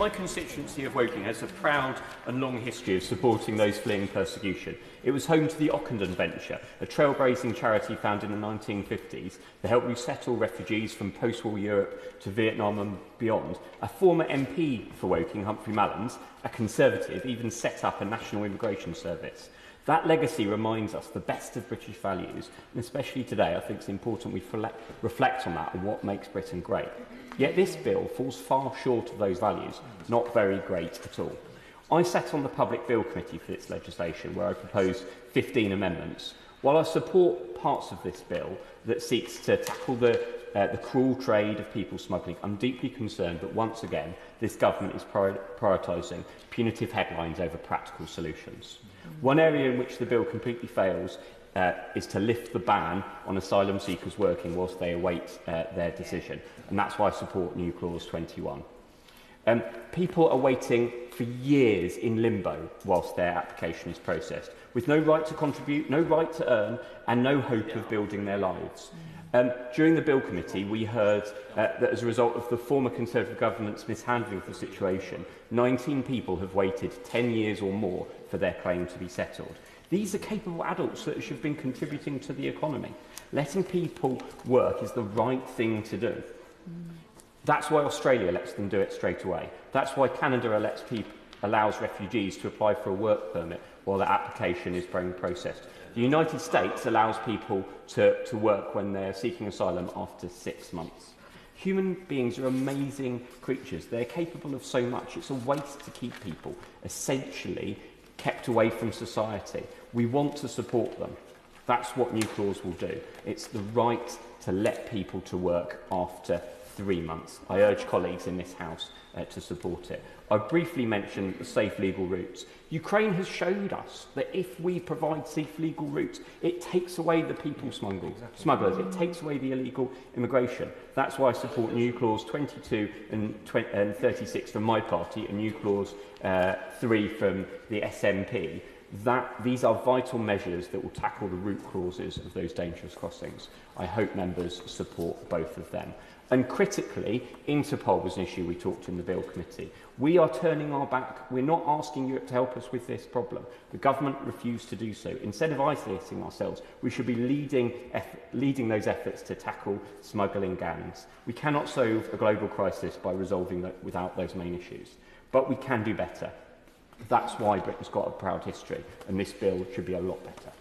my constituency of Woking has a proud and long history of supporting those fleeing persecution. It was home to the Ockenden Venture, a trailblazing charity founded in the 1950s to help resettle refugees from post-war Europe to Vietnam and beyond. A former MP for Woking, Humphrey Mallons, a Conservative, even set up a national immigration service. That legacy reminds us the best of British values, and especially today I think it's important we reflect on that and what makes Britain great. Yet this bill falls far short of those values, not very great at all. I sat on the Public Bill Committee for its legislation, where I proposed 15 amendments. While I support parts of this bill that seeks to tackle the cruel trade of people smuggling, I'm deeply concerned that once again this government is prioritising punitive headlines over practical solutions. One area in which the bill completely fails is to lift the ban on asylum seekers working whilst they await their decision, and that's why I support new clause 21. People are waiting for years in limbo whilst their application is processed, with no right to contribute, no right to earn, and no hope of building their lives. During the Bill Committee, we heard that as a result of the former Conservative government's mishandling of the situation, 19 people have waited 10 years or more for their claim to be settled. These are capable adults that should have been contributing to the economy. Letting people work is the right thing to do. That's why Australia lets them do it straight away. That's why Canada allows refugees to apply for a work permit while their application is being processed. The United States allows people to work when they're seeking asylum after 6 months. Human beings are amazing creatures. They're capable of so much. It's a waste to keep people essentially kept away from society. We want to support them. That's what new clause will do. It's the right to let people to work after 3 months. I urge colleagues in this House to support it. I briefly mentioned the safe legal routes. Ukraine has showed us that if we provide safe legal routes, it takes away the people smugglers, it takes away the illegal immigration. That's why I support new clause 22 and 36 from my party and new clause 3 from the SNP. These are vital measures that will tackle the root causes of those dangerous crossings. I hope members support both of them. And critically, Interpol was an issue we talked in the Bill Committee. We are turning our back. We're not asking Europe to help us with this problem. The government refused to do so. Instead of isolating ourselves, we should be leading those efforts to tackle smuggling gangs. We cannot solve a global crisis by resolving that without those main issues. But we can do better. That's why Britain's got a proud history, and this bill should be a lot better.